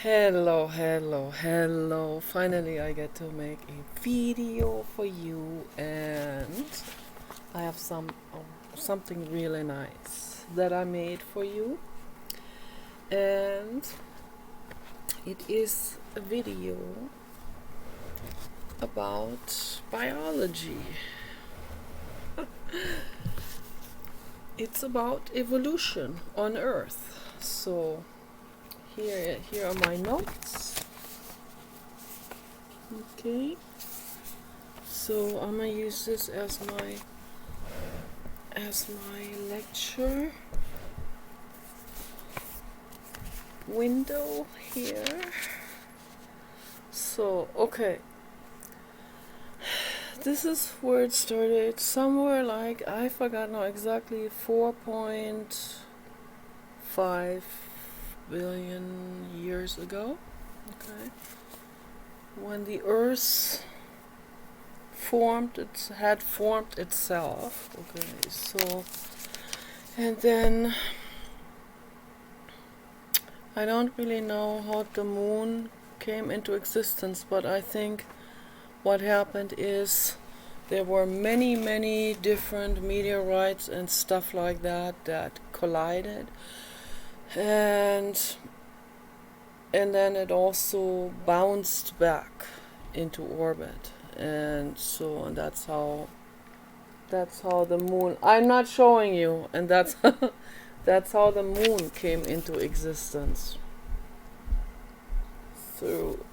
Hello. Finally, I get to make a video for you, and I have something really nice that I made for you, and it is a video about biology. It's about evolution on Earth. So here are my notes. Okay. So I'm gonna use this as my lecture window here. So okay. This is where it started, somewhere like, I forgot now exactly, 4.5 billion years ago. Okay. When the Earth had formed itself. Okay, so, and then I don't really know how the moon came into existence, but I think what happened is there were many different meteorites and stuff like that collided, and then it also bounced back into orbit, and that's how the moon, I'm not showing you, and that's that's how the moon came into existence, through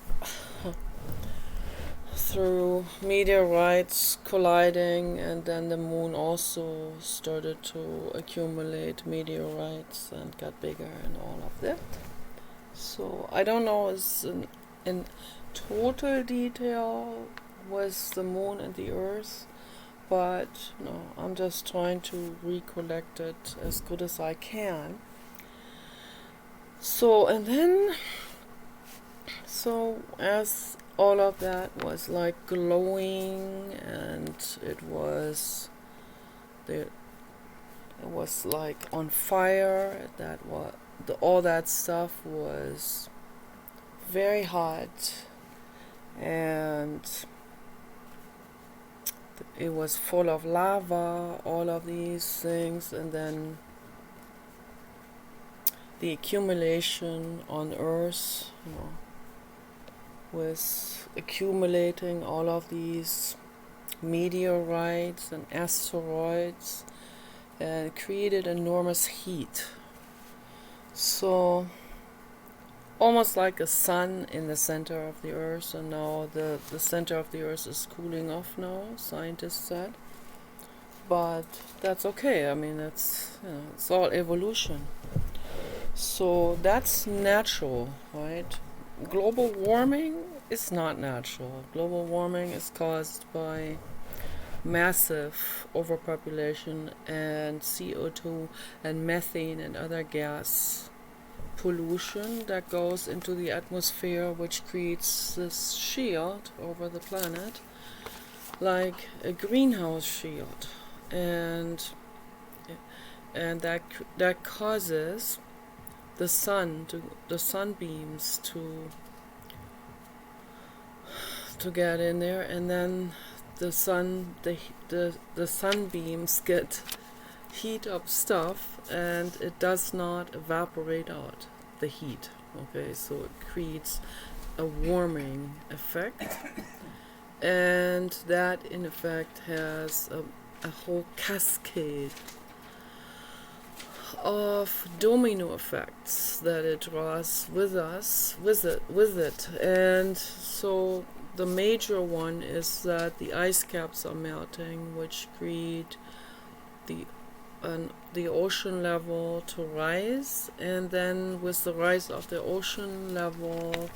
meteorites colliding, and then the moon also started to accumulate meteorites and got bigger and all of that. So I don't know in total detail was the moon and the Earth, but no, I'm just trying to recollect it as good as I can. So, and then, so as all of that was like glowing, and it was like on fire, all that stuff was very hot, and it was full of lava, all of these things, and then the accumulation on Earth, was accumulating all of these meteorites and asteroids, and created enormous heat. So almost like a sun in the center of the Earth, and now the center of the Earth is cooling off now, scientists said. But that's okay. I mean, it's all evolution. So that's natural, right? Global warming is not natural. Global warming is caused by massive overpopulation and CO2 and methane and other gas pollution that goes into the atmosphere, which creates this shield over the planet, like a greenhouse shield, and that causes the sunbeams to get in there, and then the sunbeams get heat up stuff, and it does not evaporate out the heat. Okay, so it creates a warming effect, and that in effect has a whole cascade of domino effects that it draws with it. And so the major one is that the ice caps are melting, which create the ocean level to rise, and then with the rise of the ocean level,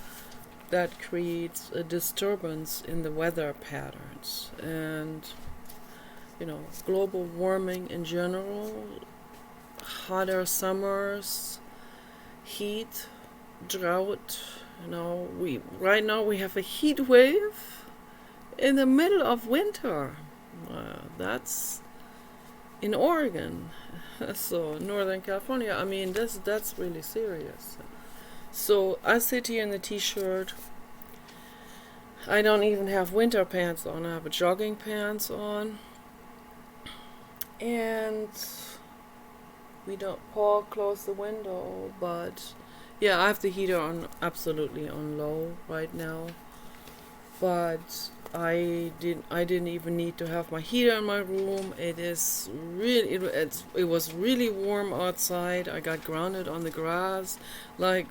that creates a disturbance in the weather patterns. And global warming in general, hotter summers, heat, drought. Right now we have a heat wave in the middle of winter. That's in Oregon, so Northern California. I mean, that's really serious. So I sit here in the t-shirt. I don't even have winter pants on. I have a jogging pants on. And Paul closed the window, but yeah, I have the heater on, absolutely on low right now. But I didn't even need to have my heater in my room. It was really warm outside. I got grounded on the grass, like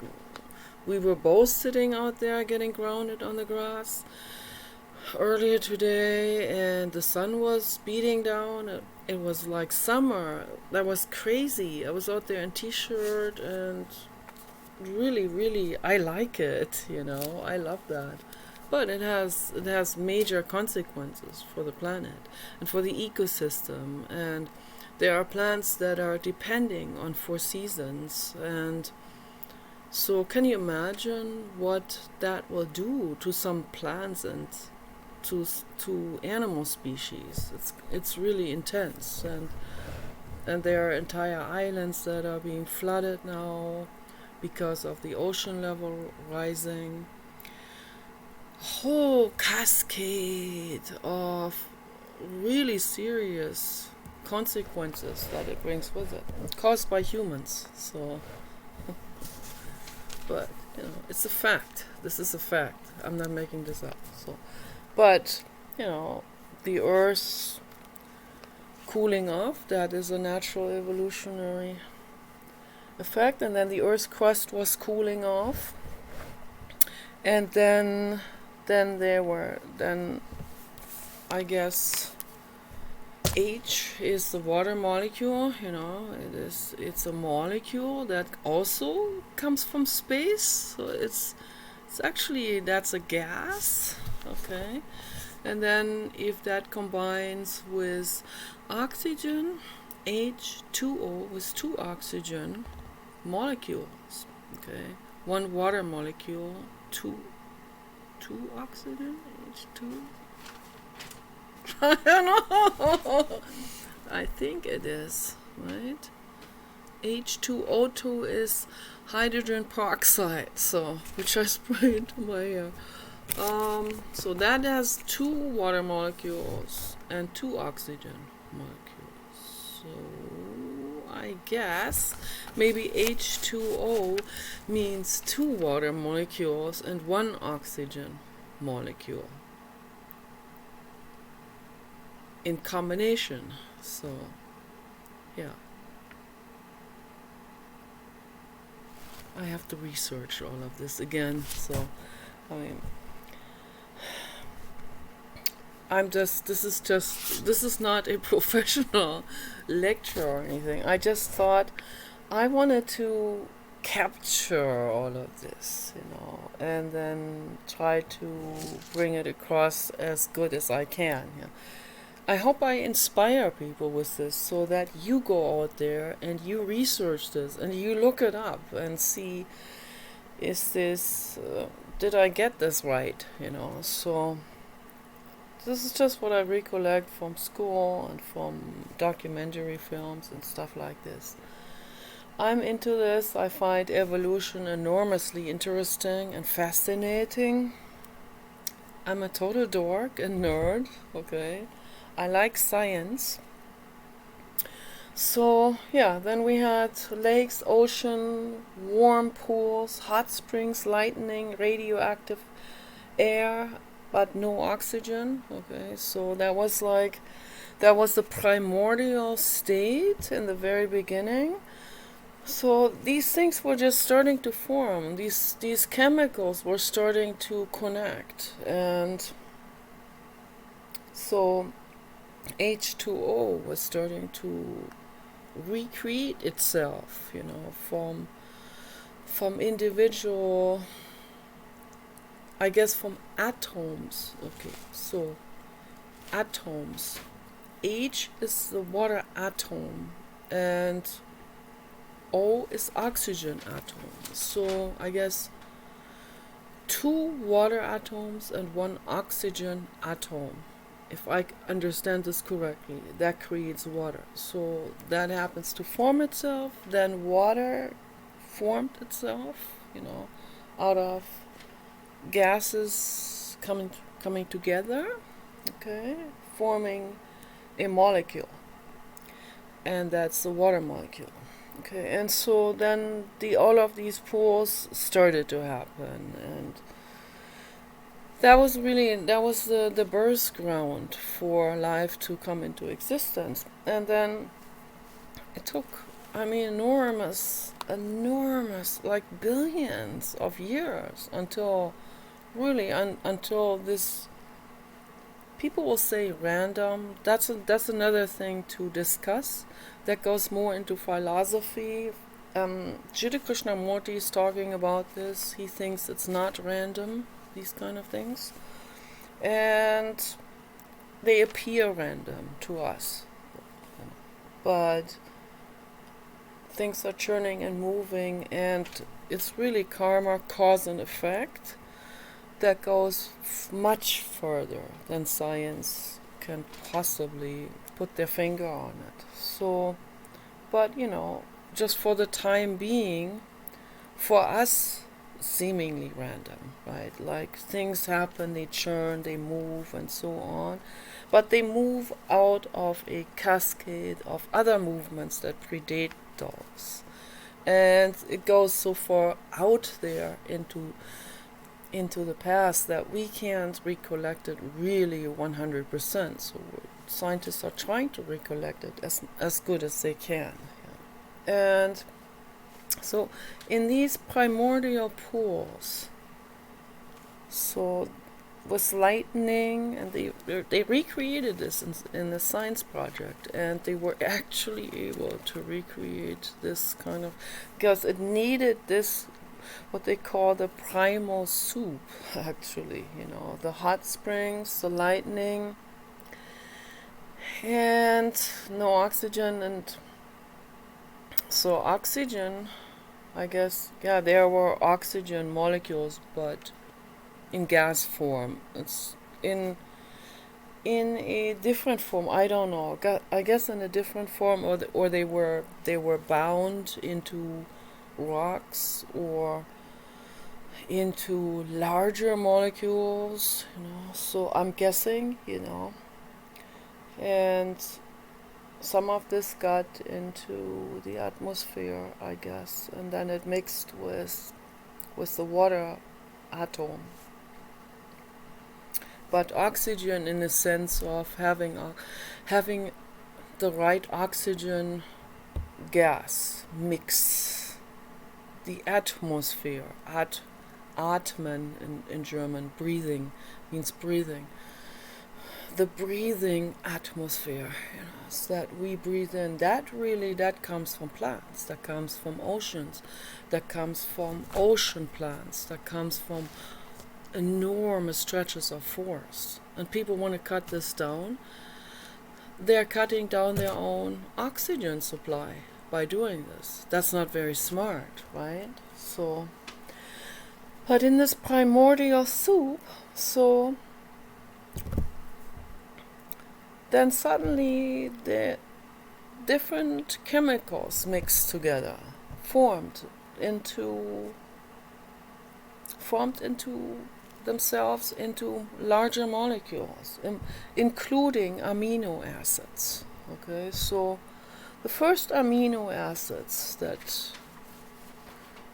we were both sitting out there getting grounded on the grass earlier today, and the sun was beating down. It was like summer. That was crazy. I was out there in t-shirt, and really, I like it. I love that. But it has major consequences for the planet and for the ecosystem. And there are plants that are depending on 4 seasons. And so can you imagine what that will do to some plants and to animal species? It's really intense. And there are entire islands that are being flooded now because of the ocean level rising. Whole cascade of really serious consequences that it brings with it, caused by humans. So, but it's a fact. This is a fact. I'm not making this up. So, but the Earth's cooling off, that is a natural evolutionary effect, and then the Earth's crust was cooling off, and then I guess H is the water molecule. It's a molecule that also comes from space. So it's actually, that's a gas. Okay. And then if that combines with oxygen, H2O with 2 oxygen molecules. Okay. 1 water molecule, 2 oxygen, H2. I don't know. I think it is, right? H2O2 is hydrogen peroxide, so which I spray into my hair. So that has 2 water molecules and 2 oxygen molecules. So I guess maybe H2O means 2 water molecules and 1 oxygen molecule in combination. So yeah, I have to research all of this again. So this is not a professional lecture or anything. I just thought I wanted to capture all of this, and then try to bring it across as good as I can. Yeah. I hope I inspire people with this, so that you go out there and you research this and you look it up and see, is this, did I get this right? So this is just what I recollect from school and from documentary films and stuff like this. I'm into this. I find evolution enormously interesting and fascinating. I'm a total dork and nerd, okay? I like science. So, yeah, then we had lakes, ocean, warm pools, hot springs, lightning, radioactive air, but no oxygen. Okay, so that was the primordial state in the very beginning. So these things were just starting to form. These chemicals were starting to connect, and so H2O was starting to recreate itself, from individual, I guess, from atoms. Okay, so atoms. H is the water atom, and O is oxygen atom. So I guess 2 water atoms and 1 oxygen atom. If I understand this correctly, that creates water. So that happens to form itself, then water formed itself, out of gases coming together, okay, forming a molecule, and that's the water molecule. Okay, and so then all of these pools started to happen, and that was the birth ground for life to come into existence. And then it took, enormous, like billions of years until this. People will say random. That's another thing to discuss. That goes more into philosophy. Jiddu Krishnamurti is talking about this. He thinks it's not random, these kind of things, and they appear random to us, but things are churning and moving, and it's really karma, cause and effect, that goes much further than science can possibly put their finger on it. So, but just for the time being, for us, seemingly random, right? Like things happen, they churn, they move, and so on, but they move out of a cascade of other movements that predate those, and it goes so far out there into the past that we can't recollect it really 100%. So scientists are trying to recollect it as good as they can. Yeah. And so in these primordial pools, so was lightning, and they recreated this in the science project, and they were actually able to recreate this kind of, because it needed this, what they call the primal soup, actually, the hot springs, the lightning, and no oxygen. And so oxygen, I guess, yeah, there were oxygen molecules, but in gas form. It's in a different form. I don't know. I guess in a different form, or they were bound into rocks or into larger molecules. So I'm guessing, and some of this got into the atmosphere, I guess, and then it mixed with the water atom. But oxygen, in the sense of having the right oxygen gas mix, the atmosphere, atmen in German, breathing, means breathing. The breathing atmosphere, so that we breathe in, that comes from plants, that comes from oceans, that comes from ocean plants, that comes from enormous stretches of forest. And people want to cut this down. They're cutting down their own oxygen supply by doing this. That's not very smart, right? So, but in this primordial soup, so then suddenly the different chemicals mixed together, formed into themselves into larger molecules, including amino acids. Okay, so the first amino acids that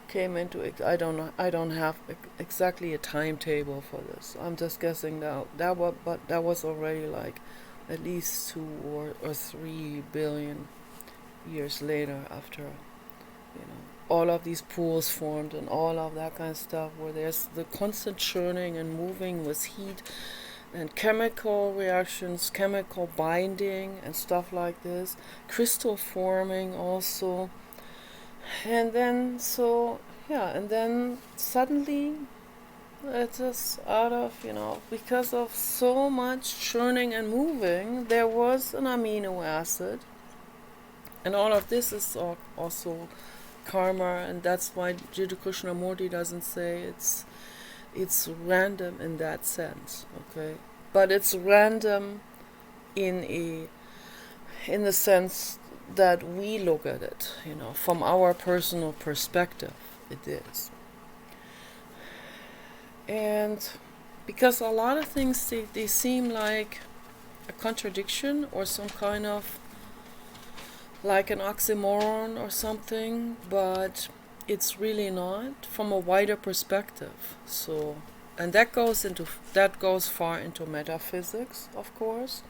came into it, I don't have exactly a timetable for this. I'm just guessing now. That was already like at least 2 or 3 billion years later, after all of these pools formed and all of that kind of stuff, where there's the constant churning and moving with heat and chemical reactions, chemical binding and stuff like this, crystal forming also. And then and then suddenly it is out of, because of so much churning and moving, there was an amino acid. And all of this is also karma, and that's why Jiddu Krishnamurti doesn't say it's random in that sense, okay? But it's random in the sense that we look at it, from our personal perspective, it is. And because a lot of things, they seem like a contradiction or some kind of like an oxymoron or something, but it's really not from a wider perspective. So, and that goes far into metaphysics, of course,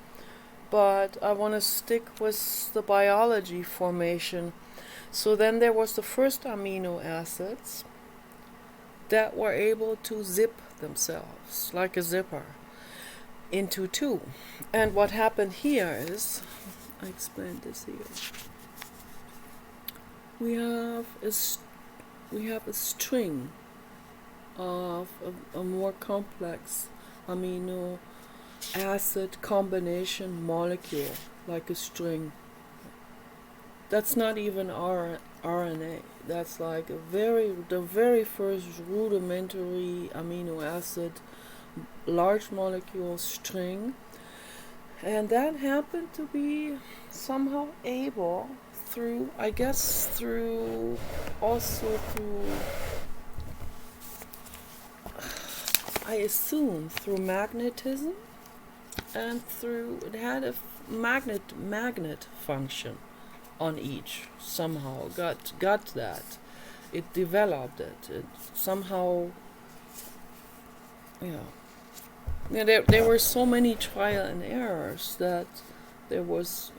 but I want to stick with the biology formation. So then there was the first amino acids that were able to zip themselves like a zipper into two. And what happened here is, I explained this here. We have a string of a more complex amino acid combination molecule, like a string. That's not even RNA. That's like the very first rudimentary amino acid large molecule string. And that happened to be somehow able through, I guess, through I assume through magnetism, and through, it had a magnet function on each, somehow got that. It developed it. It somehow, there were so many trial and errors that there was,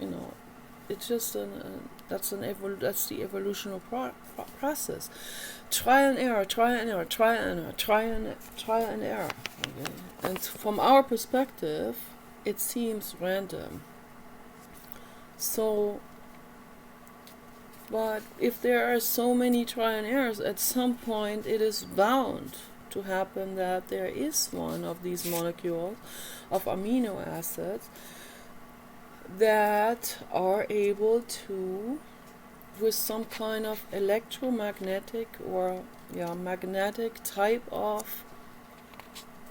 it's just that's the evolutionary process. Trial and error, trial and error, trial and error, trial and error. Okay? And from our perspective, it seems random. So, but if there are so many trial and errors, at some point it is bound to happen that there is one of these molecules of amino acids that are able to, with some kind of electromagnetic or magnetic type of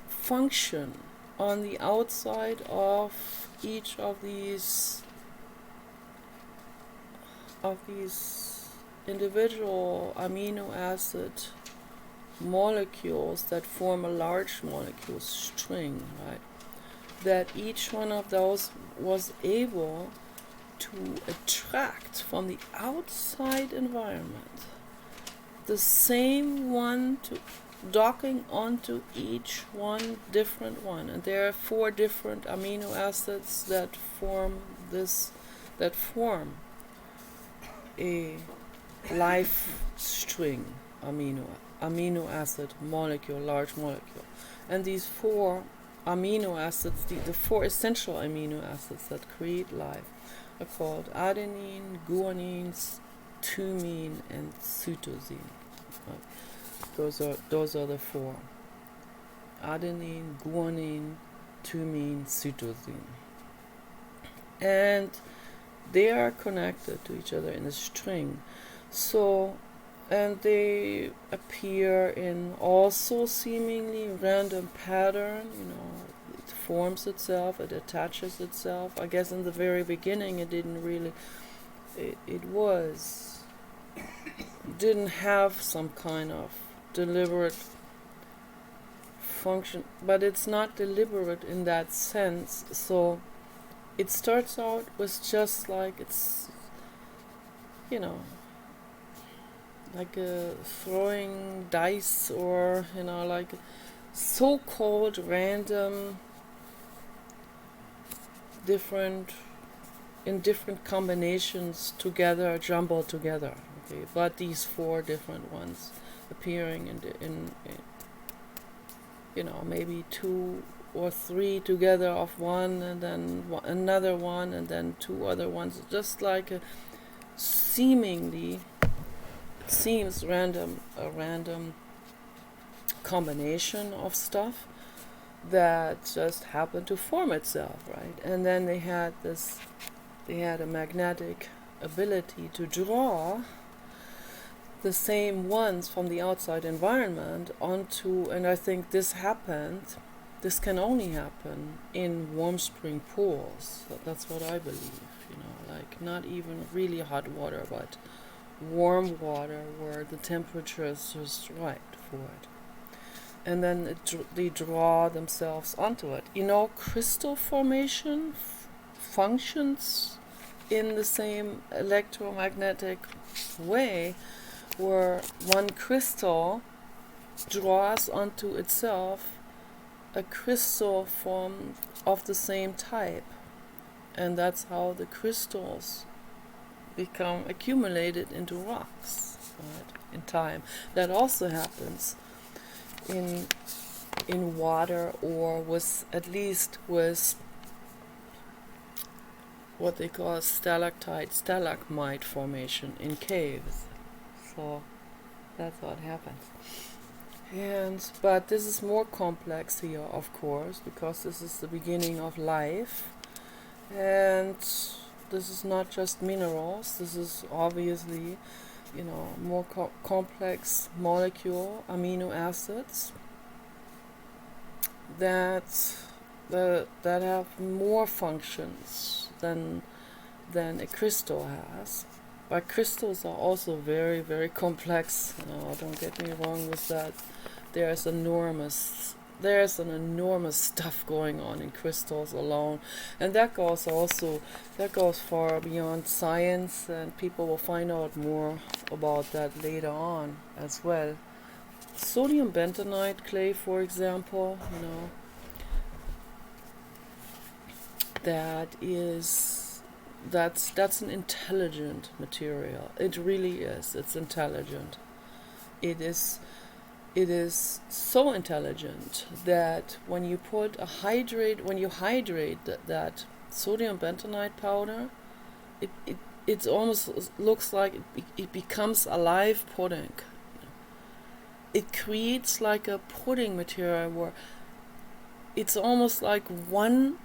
function on the outside of each of these individual amino acid molecules that form a large molecule string, right? That each one of those was able to attract from the outside environment the same one, to docking onto each one different one. And there are 4 different amino acids that form a life string amino acid molecule, large molecule. And these 4 amino acids, the 4 essential amino acids that create life, are called adenine, guanine, thymine, and cytosine. Those are the 4: adenine, guanine, thymine, cytosine, and they are connected to each other in a string. So, and they appear in also seemingly random pattern. It forms itself, it attaches itself. I guess in the very beginning it didn't really, didn't have some kind of deliberate function, but it's not deliberate in that sense. So it starts out with just like, it's, like throwing dice, or like so-called random different combinations together, jumbled together. Okay, but these 4 different ones appearing in maybe 2 or 3 together of one, and then another one, and then 2 other ones, just like a seems a random combination of stuff that just happened to form itself, right? And then they had a magnetic ability to draw the same ones from the outside environment onto, and I think this can only happen in warm spring pools. That's what I believe, like not even really hot water, but warm water where the temperature is just right for it. and then they draw themselves onto it. Crystal formation functions in the same electromagnetic way, where one crystal draws onto itself a crystal form of the same type, and that's how the crystals become accumulated into rocks, right, in time. That also happens in water, or at least with what they call stalagmite formation in caves. So that's what happens. But this is more complex here, of course, because this is the beginning of life, and this is not just minerals. This is obviously, more complex molecule, amino acids that have more functions than a crystal has. But crystals are also very, very complex. Don't get me wrong with that. There's an enormous stuff going on in crystals alone, and that goes far beyond science, and people will find out more about that later on as well. Sodium bentonite clay, for example, that's an intelligent material. It really is. It's intelligent. It is so intelligent that when you hydrate that sodium bentonite powder, it almost looks like it becomes a live pudding. It creates like a pudding material where it's almost like one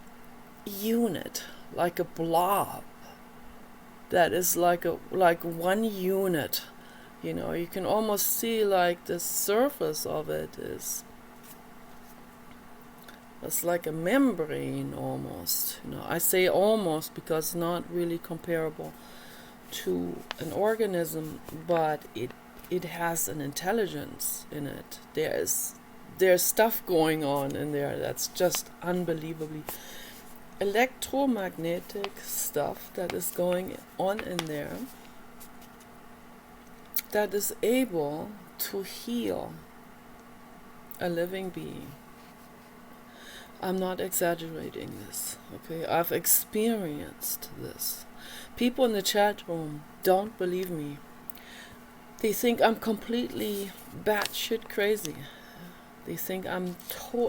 unit, like a blob that is like one unit. You can almost see like the surface of it is like a membrane almost. I say almost because it's not really comparable to an organism, but it has an intelligence in it. There's stuff going on in there that's just unbelievably electromagnetic stuff that is going on in there, that is able to heal a living being. I'm not exaggerating this, okay? I've experienced this. People in the chat room don't believe me. They think I'm completely batshit crazy. They think I'm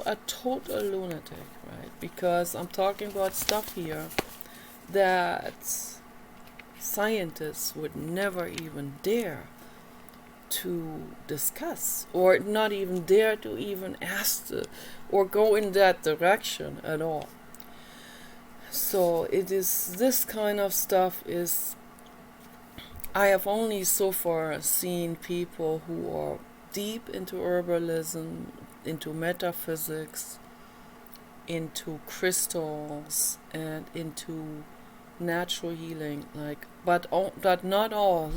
a total lunatic, right? Because I'm talking about stuff here that scientists would never even dare to discuss, or not even dare to even ask or go in that direction at all. So this kind of stuff is, I have only so far seen people who are deep into herbalism, into metaphysics, into crystals, and into natural healing, but not all.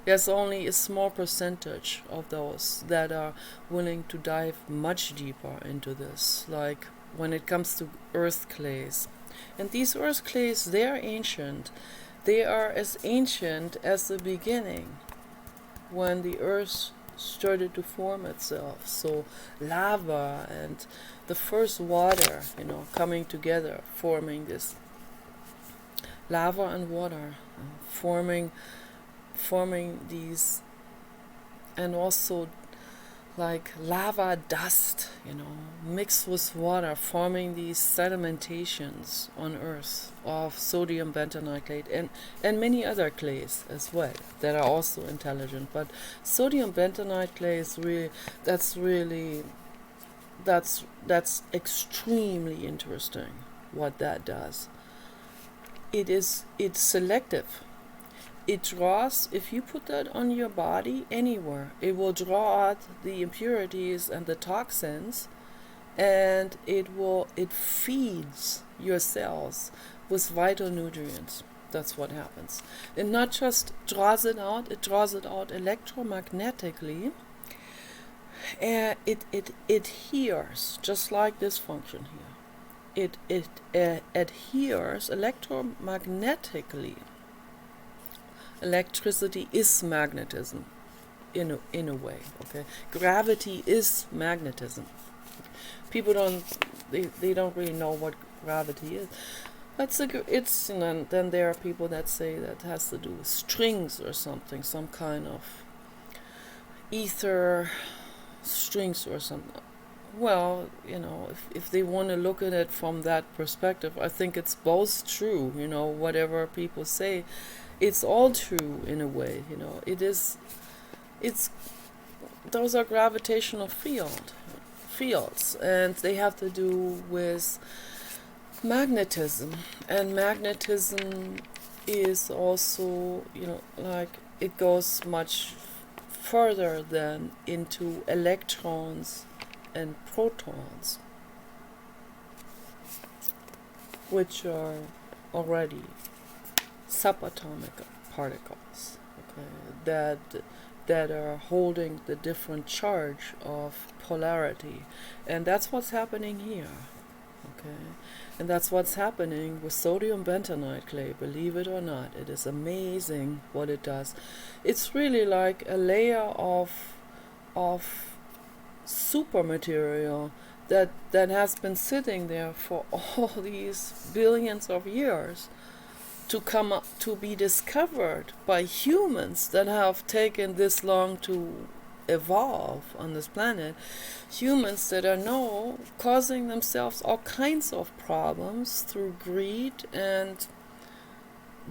There's only a small percentage of those that are willing to dive much deeper into this, like when it comes to earth clays. And these earth clays, they're ancient. They are as ancient as the beginning, when the earth started to form itself. So lava and the first water, coming together, forming this lava and water, forming these, and also like lava dust, mixed with water, forming these sedimentations on earth of sodium bentonite clay, and many other clays as well that are also intelligent. But sodium bentonite clay is that's extremely interesting what that does. It's selective. It draws, if you put that on your body anywhere, it will draw out the impurities and the toxins, and it feeds your cells with vital nutrients. That's what happens. And not just draws it out electromagnetically, it adheres, just like this function here. It adheres electromagnetically. Electricity is magnetism, in a way. Okay, gravity is magnetism. People they don't really know what gravity is. Then there are people that say that has to do with strings or something, some kind of ether strings or something. Well, if they want to look at it from that perspective, I think it's both true. Whatever people say, it's all true in a way. It's those are gravitational fields, and they have to do with magnetism. And magnetism is also, like, it goes much further than into electrons and protons, which are already subatomic particles, okay, that are holding the different charge of polarity. And that's what's happening here, okay? And that's what's happening with sodium bentonite clay, believe it or not. It is amazing what it does. It's really like a layer of super material that has been sitting there for all these billions of years to come up, to be discovered by humans that have taken this long to evolve on this planet. Humans that are now causing themselves all kinds of problems through greed and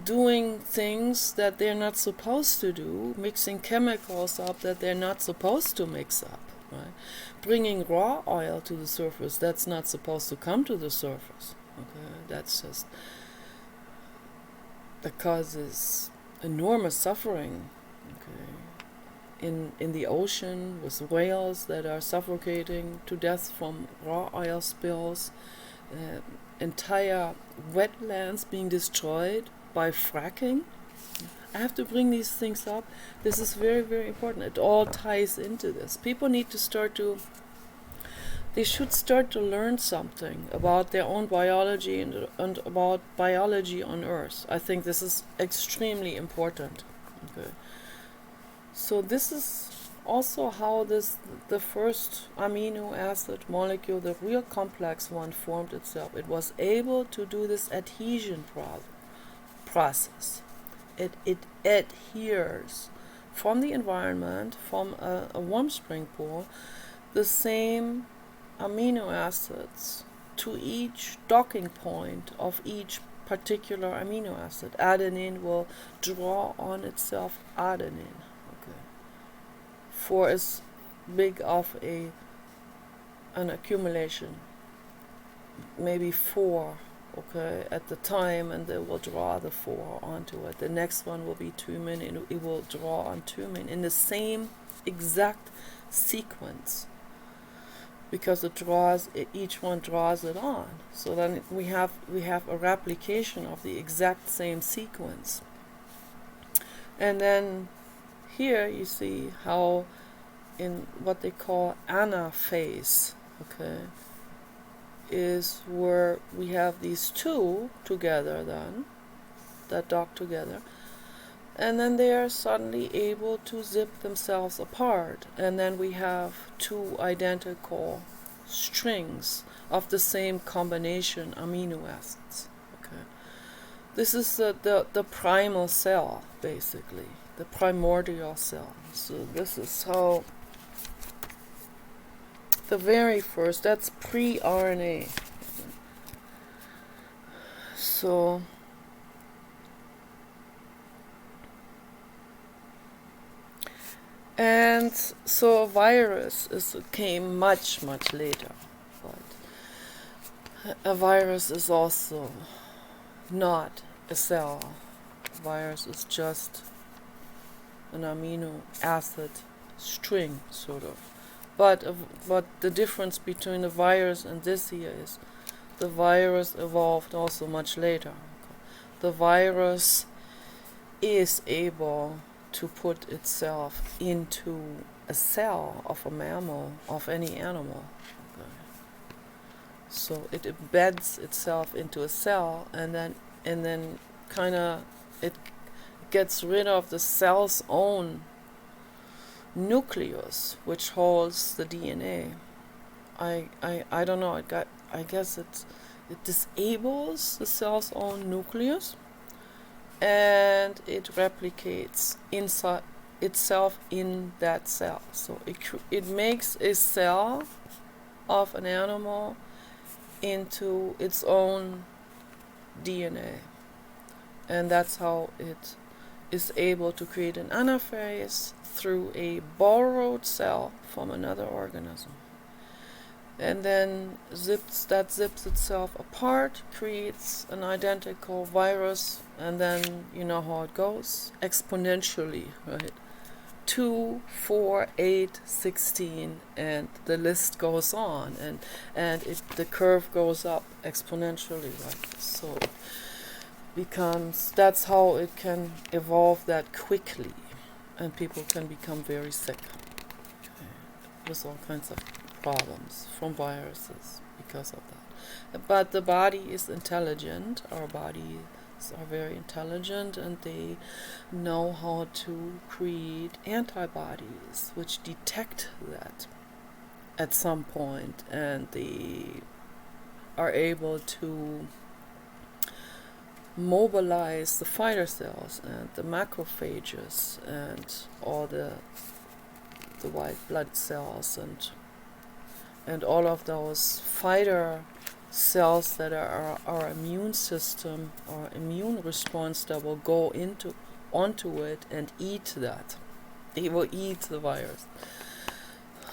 doing things that they're not supposed to do, mixing chemicals up that they're not supposed to mix up, right? Bringing raw oil to the surface that's not supposed to come to the surface, okay? That causes enormous suffering, okay? In the ocean, with whales that are suffocating to death from raw oil spills, entire wetlands being destroyed by fracking. I have to bring these things up. This is very, very important. It all ties into this. People need to they should start to learn something about their own biology and about biology on Earth. I think this is extremely important. Okay. So this is also how the first amino acid molecule, the real complex one, formed itself. It was able to do this adhesion process. It adheres from the environment, from a warm spring pool, the same amino acids to each docking point of each particular amino acid. Adenine will draw on itself adenine, okay, for as big of an accumulation, maybe 4, okay, at the time, and they will draw the 4 onto it. The next one will be thymine, and it will draw on thymine in the same exact sequence, because each one draws it on. So then we have a replication of the exact same sequence. And then here you see how in what they call Anaphase, okay, is where we have these two together then, that dock together, and then they are suddenly able to zip themselves apart, and then we have 2 identical strings of the same combination amino acids. Okay, this is the primal cell, basically, the primordial cell. So this is how the very first, that's pre-RNA. So and so a virus came much later, but a virus is also not a cell. A virus is just an amino acid string, sort of. But the difference between the virus and this here is the virus evolved also much later. The virus is able to put itself into a cell of a mammal, of any animal. Okay. So it embeds itself into a cell, and then kind of it gets rid of the cell's own nucleus, which holds the DNA. I don't know. I guess it disables the cell's own nucleus, and it replicates inside itself in that cell. So it makes a cell of an animal into its own DNA, and that's how it is able to create an anaphase through a borrowed cell from another organism. And then zips itself apart, creates an identical virus, and then you know how it goes, exponentially, right? 2, 4, 8, 16, and the list goes on, and the curve goes up exponentially, like this. So it becomes, that's how it can evolve that quickly, and people can become very sick with all kinds of problems from viruses because of that. But the body is intelligent. Our bodies are very intelligent, and they know how to create antibodies which detect that at some point, and they are able to mobilize the fighter cells and the macrophages and all the white blood cells and all of those fighter cells that are our immune system, our immune response, that will go onto it and eat that. They will eat the virus.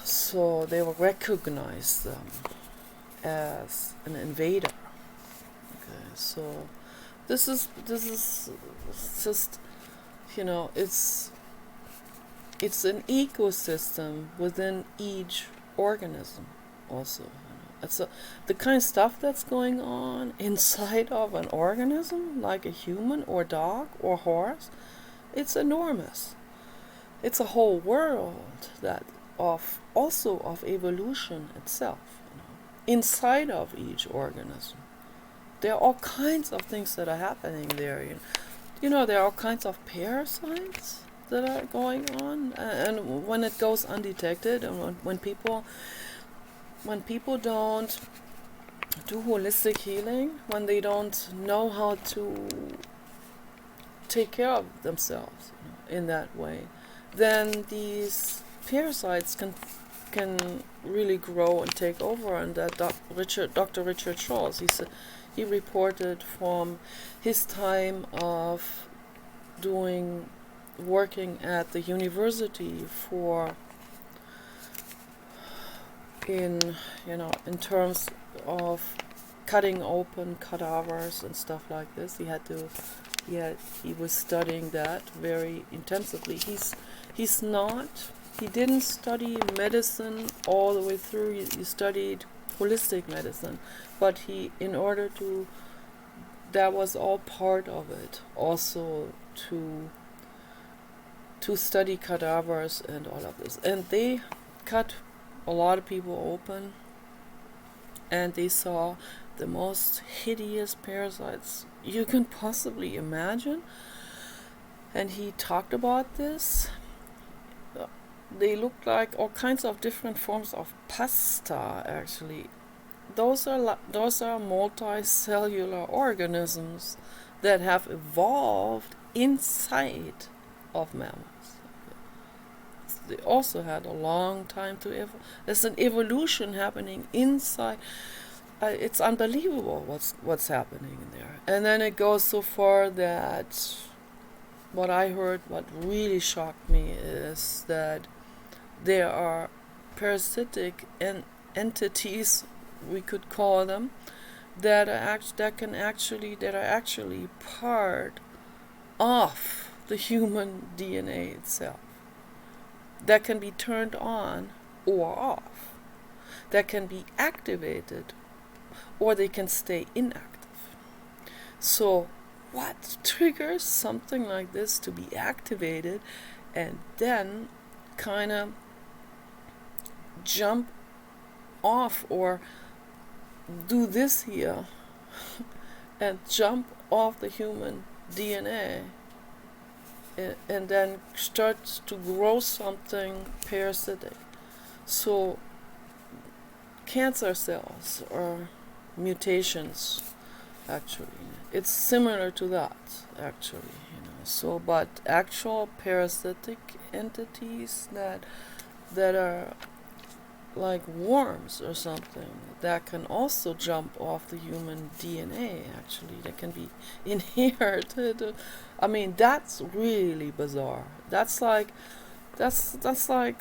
So they will recognize them as an invader. Okay, so this is just, you know, it's an ecosystem within each organism also. It's the kind of stuff that's going on inside of an organism, like a human or dog or horse, it's enormous. It's a whole world that of evolution itself, inside of each organism. There are all kinds of things that are happening there. You know, there are all kinds of parasites that are going on, and when it goes undetected, and when people don't do holistic healing, when they don't know how to take care of themselves in that way, then these parasites can really grow and take over. And that Dr. Richard Schultz, he reported from his time of working at the university in terms of cutting open cadavers and stuff like this. He was studying that very intensively. He didn't study medicine all the way through. He studied holistic medicine, but that was all part of it, also to study cadavers and all of this. And they cut a lot of people open, and they saw the most hideous parasites you can possibly imagine. And he talked about this. They looked like all kinds of different forms of pasta, actually. Those are multicellular organisms that have evolved inside of mammals. They also had a long time to evolve. There's an evolution happening inside. It's unbelievable what's happening in there. And then it goes so far that what I heard, what really shocked me, is that there are parasitic entities, we could call them, that are actually part of the human DNA itself, that can be turned on or off, that can be activated, or they can stay inactive. So what triggers something like this to be activated and then kind of jump off or do this here and jump off the human DNA and then start to grow something parasitic. So cancer cells or mutations, actually, it's similar to that, actually, so, but actual parasitic entities that are like worms or something that can also jump off the human DNA, actually, that can be inherited. I mean, that's really bizarre. That's like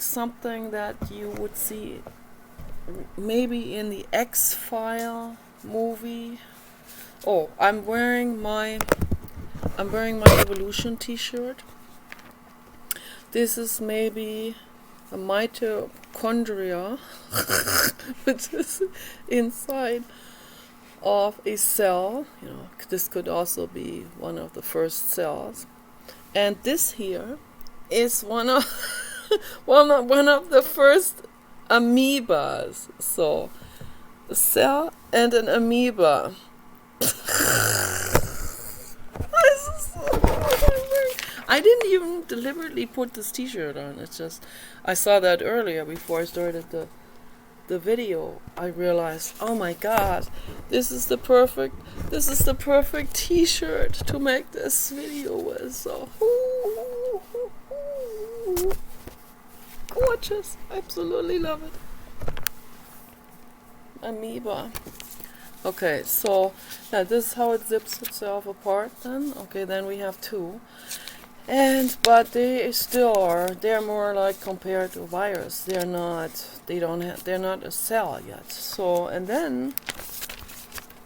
something that you would see maybe in the X-File movie. Oh, I'm wearing my evolution t-shirt. This is maybe a mitochondria, which is inside of a cell. This could also be one of the first cells. And this here is one of one of the first amoebas. So a cell and an amoeba. I didn't even deliberately put this t-shirt on. It's just I saw that earlier before I started the video. I realized, oh my god, this is the perfect t-shirt to make this video with. So gorgeous. Absolutely love it. Amoeba. Okay, so yeah, this is how it zips itself apart then. Okay, then we have two. But they still are, they're more like compared to a virus. They're not a cell yet. So, and then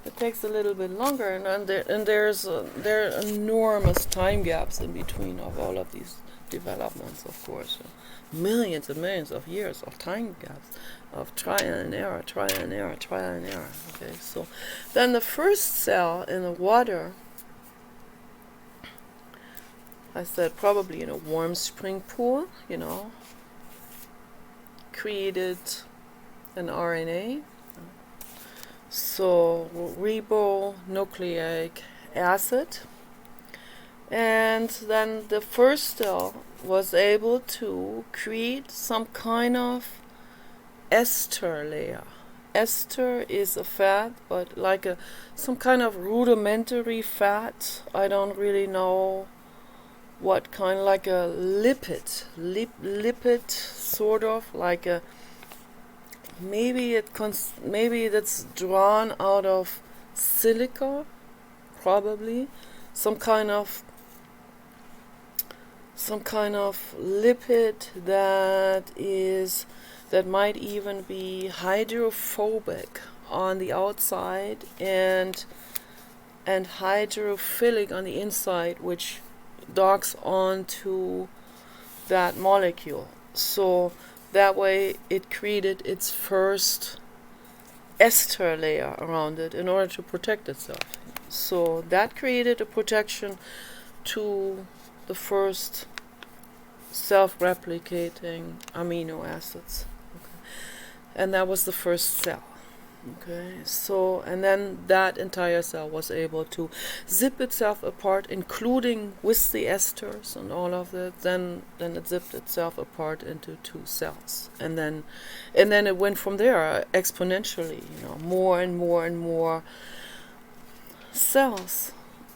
it takes a little bit longer, and there are enormous time gaps in between of all of these developments, of course. Millions and millions of years of time gaps of trial and error. Okay, so then the first cell in the water, I said probably in a warm spring pool, created an RNA. So ribonucleic acid. And then the first cell was able to create some kind of ester layer. Ester is a fat, but like some kind of rudimentary fat. I don't really know what kind, like a lipid sort of, like a maybe that's drawn out of silica, probably some kind of lipid that might even be hydrophobic on the outside and hydrophilic on the inside, which docks onto that molecule. So that way it created its first ester layer around it in order to protect itself. So that created a protection to the first self-replicating amino acids. Okay. And that was the first cell. Okay, so, and then that entire cell was able to zip itself apart, including with the esters and all of that. Then it zipped itself apart into two cells, and then it went from there exponentially. More and more cells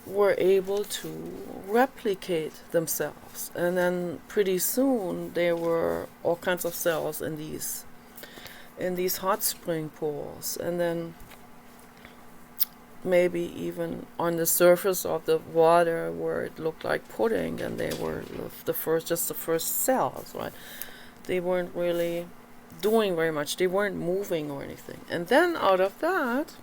were able to replicate themselves, and then pretty soon there were all kinds of cells in these hot spring pools, and then maybe even on the surface of the water where it looked like pudding, and they were the first cells, right? They weren't really doing very much. They weren't moving or anything. And then out of that,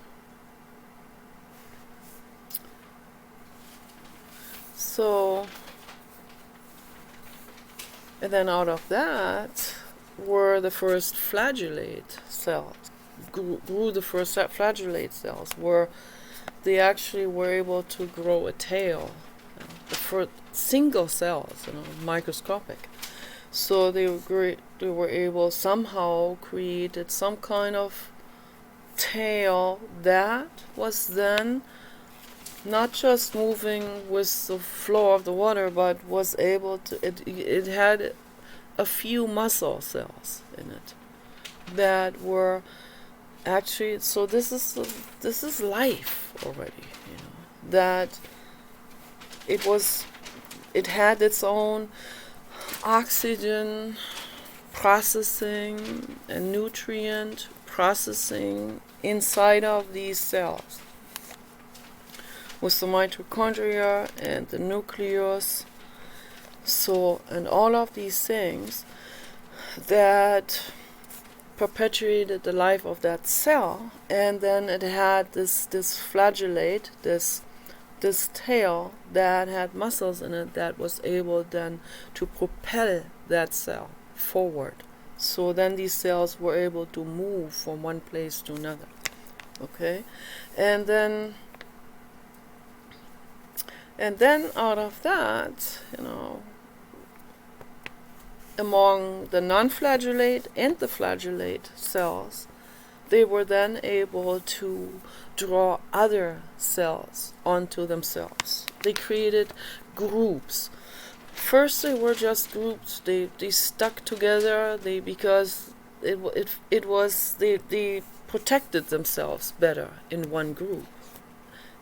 were the first flagellate cells. Grew the first flagellate cells, where they actually were able to grow a tail. The first single cells, microscopic. So they were able somehow created some kind of tail that was then not just moving with the flow of the water, but was able to, it had a few muscle cells in it that were actually, so this is life already, that it had its own oxygen processing and nutrient processing inside of these cells with the mitochondria and the nucleus. So, and all of these things that perpetuated the life of that cell, and then it had this flagellate, this tail that had muscles in it that was able then to propel that cell forward. So then these cells were able to move from one place to another. Okay? And then out of that, among the non-flagellate and the flagellate cells, they were then able to draw other cells onto themselves. They created groups. First, they were just groups. They stuck together. Because they protected themselves better in one group.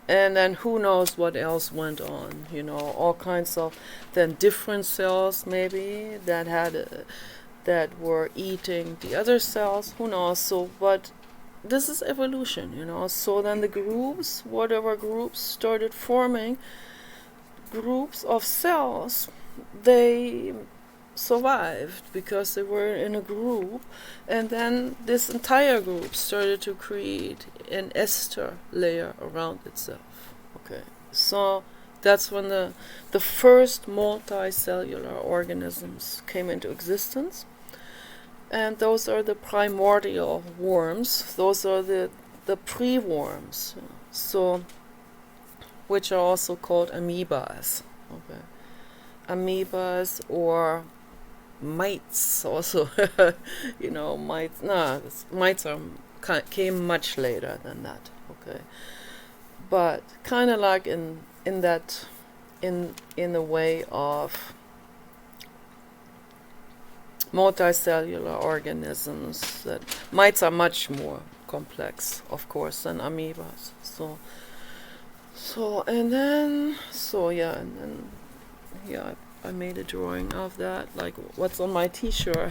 And then who knows what else went on, all kinds of then different cells maybe that were eating the other cells, who knows. So, but this is evolution, So then the groups, whatever groups started forming groups of cells, they survived because they were in a group, and then this entire group started to create an ester layer around itself. Okay, so that's when the first multicellular organisms came into existence, and those are the primordial worms. Those are the pre-worms, so which are also called amoebas. Okay, amoebas or mites also. Mites. No, mites came much later than that. Okay, but kind of like in the way of multicellular organisms, that mites are much more complex, of course, than amoebas. I made a drawing of that, like what's on my t-shirt.